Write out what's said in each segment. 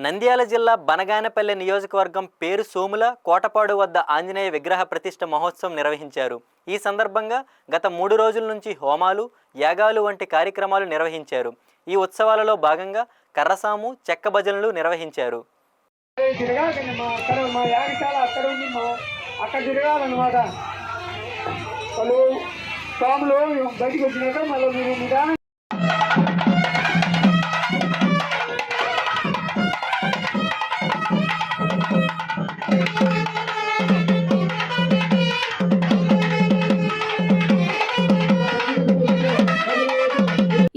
నంద్యాల జిల్లా బనగానపల్లె నియోజకవర్గం పేరు సోముల కోటపాడు వద్ద ఆంజనేయ విగ్రహ ప్రతిష్ఠ మహోత్సవం నిర్వహించారు. ఈ సందర్భంగా గత 3 రోజుల నుంచి హోమాలు, యాగాలు వంటి కార్యక్రమాలు నిర్వహించారు. ఈ ఉత్సవాలలో భాగంగా కర్రసాము, చెక్క భజనలు నిర్వహించారు.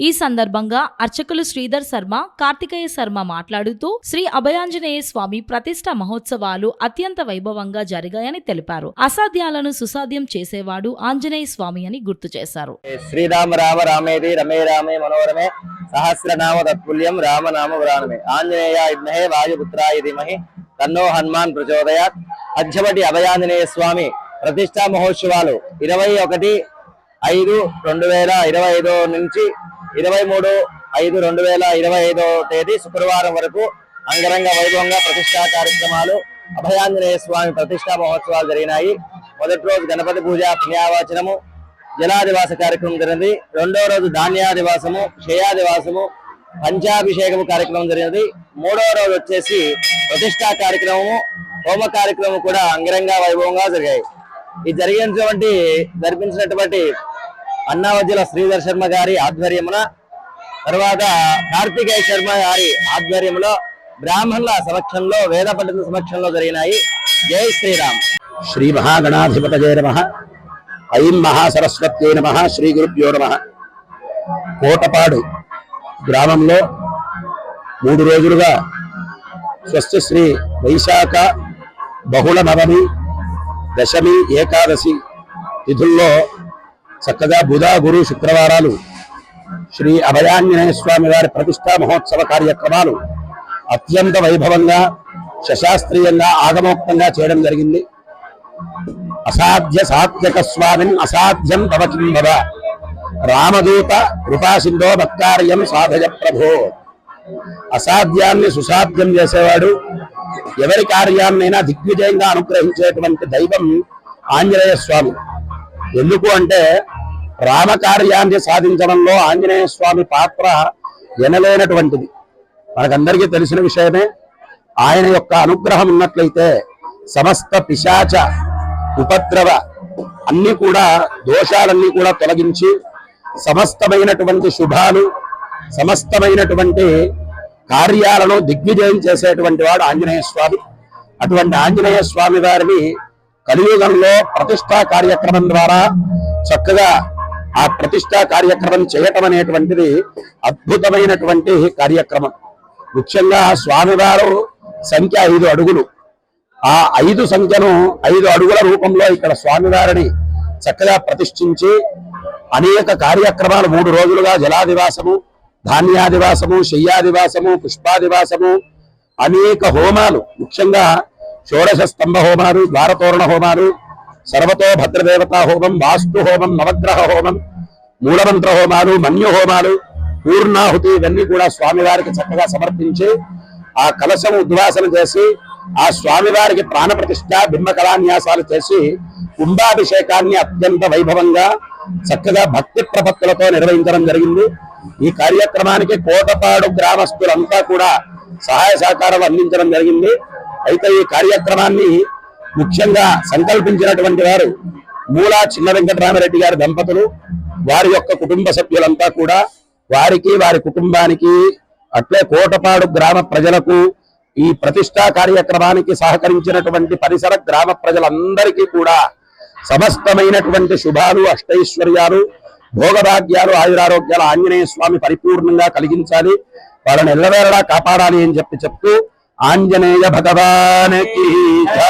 ఈ సందర్భంగా అర్చకులు శ్రీధర్ శర్మ, కార్తికేయ శర్మ మాట్లాడుతూ శ్రీ అభయాంజనేయ స్వామి ప్రతిష్ఠ మహోత్సవాలు అత్యంత వైభవంగా జరిగాయని తెలిపారు. అసాధ్యాలను సుసాధ్యం చేసేవాడు ఆంజనేయ స్వామి అని గుర్తు చేశారు. శ్రీరామ రామ రామేతి రమే రామే మనోరమే సహస్రనామ తత్పుల్యం రామనామ పురాణమే ఆంజనేయ విద్మహే వాయుపుత్రాయ ధీమహి తన్నో హనుమాన్ ప్రచోదయాత్. అధ్యపటి అభయాంజనేయ స్వామి ప్రతిష్ఠా మహోత్సవాలు 21/5/2025 నుంచి 23/5/2025 తేదీ శుక్రవారం వరకు అంగరంగ వైభవంగా ప్రతిష్టా కార్యక్రమాలు అభయాంజనేయ స్వామి ప్రతిష్టా మహోత్సవాలు జరిగినాయి. మొదటి రోజు గణపతి పూజ, పుణ్యావాచనము, జలాదివాస కార్యక్రమం జరిగింది. రెండో రోజు ధాన్యాదివాసము, క్షయాదివాసము, పంచాభిషేకము కార్యక్రమం జరిగింది. మూడవ రోజు వచ్చేసి ప్రతిష్టా కార్యక్రమము, హోమ కార్యక్రమం కూడా అంగరంగ వైభవంగా జరిగాయి. ఈ జరిపించినటువంటి అన్నావజ్జల శ్రీధర్ శర్మ గారి ఆధ్వర్యమున, తర్వాత కార్తికేయ శర్మ గారి ఆధ్వర్యంలో, బ్రాహ్మణుల సమక్షంలో, వేద పండితుల సమక్షంలో జరిగినాయి. జై శ్రీరామ్. శ్రీ మహాగణాధిపతయే నమః. ఐం మహాసరస్వత్యై నమః. శ్రీ గురుభ్యో నమః. కోటపాడు గ్రామంలో 3 రోజులుగా స్వస్తి శ్రీ వైశాఖ బహుళ నవమి, దశమి, ఏకాదశి తిథుల్లో చక్కగా బుధ, గురు, శుక్రవారాలు శ్రీ అభయాంజనేయ స్వామి వారి ప్రతిష్టా మహోత్సవ కార్యక్రమాలు అత్యంత వైభవంగా, శశాస్త్రీయంగా, ఆగమోక్తంగా చేయడం జరిగింది. అసాధ్య సాత్యక స్వామిన్ అసాధ్యం భవకిం భవ, రామదూత కృపాసింధో భక్తార్యం సాధయ ప్రభో. అసాధ్యాన్ని సుసాధ్యం చేసేవాడు, ఎవరి కార్యాన్నైనా దిగ్విజయంగా అనుగ్రహించేటువంటి దైవం ఆంజనేయ స్వామి. ఎందుకు అంటే రామకార్యాన్ని సాధించడంలో ఆంజనేయ స్వామి పాత్ర ఎనలేనటువంటిది. మనకందరికీ తెలిసిన విషయమే. ఆయన యొక్క అనుగ్రహం ఉన్నట్లయితే సమస్త పిశాచ ఉపద్రవ అన్ని కూడా, దోషాలన్నీ కూడా తొలగించి సమస్తమైనటువంటి శుభాలు, సమస్తమైనటువంటి కార్యాలను దిగ్విజయం చేసేటువంటి వాడు ఆంజనేయ స్వామి. అటువంటి ఆంజనేయ స్వామి వారిని కలియుగంలో ప్రతిష్టా కార్యక్రమం ద్వారా చక్కగా ఆ ప్రతిష్టా కార్యక్రమం చేయటం అనేటువంటిది అద్భుతమైనటువంటి కార్యక్రమం. ముఖ్యంగా స్వామివారు సంఖ్య 5 అడుగులు. ఆ 5 సంఖ్యను 5 అడుగుల రూపంలో ఇక్కడ స్వామివారిని చక్కగా ప్రతిష్ఠించి అనేక కార్యక్రమాలు 3 రోజులుగా జలాదివాసము, ధాన్యాదివాసము, శయ్యాదివాసము, పుష్పాదివాసము, అనేక హోమాలు, ముఖ్యంగా షోడశ స్తంభ హోమాలు, ద్వారతోరణ హోమాలు, సర్వతో భద్రదేవతా హోమం, వాస్తు హోమం, నవగ్రహ హోమం, మూలమంత్ర హోమాలు, మన్యు హోమాలు, పూర్ణాహుతి, ఇవన్నీ కూడా స్వామివారికి చక్కగా సమర్పించి ఆ కలశము ఉద్వాసన చేసి ఆ స్వామివారికి ప్రాణప్రతిష్ఠ, బింబకళాన్యాసాలు చేసి కుంభాభిషేకాన్ని అత్యంత వైభవంగా చక్కగా భక్తి ప్రపత్తులతో నిర్వహించడం జరిగింది. ఈ కార్యక్రమానికి కోటపాడు గ్రామస్తులంతా కూడా సహాయ సహకారాలు అందించడం జరిగింది. అయితే ఈ కార్యక్రమాన్ని ముఖ్యంగా సంకల్పించినటువంటి వారు మూలా చిన్న వెంకటరామరెడ్డి గారి దంపతులు, వారి యొక్క కుటుంబ సభ్యులంతా కూడా, వారికి, వారి కుటుంబానికి, అట్లే కోటపాడు గ్రామ ప్రజలకు, ఈ ప్రతిష్టా కార్యక్రమానికి సహకరించినటువంటి పరిసర గ్రామ ప్రజలందరికీ కూడా సమస్తమైనటువంటి శుభాలు, అష్టైశ్వర్యాలు, భోగభాగ్యాలు, ఆయురారోగ్యాలు ఆంజనేయ స్వామి పరిపూర్ణంగా కలిగించాలి, వాళ్ళని ఎల్లవేళలా కాపాడాలి అని చెప్తూ ఆంజనేయ భగవానికి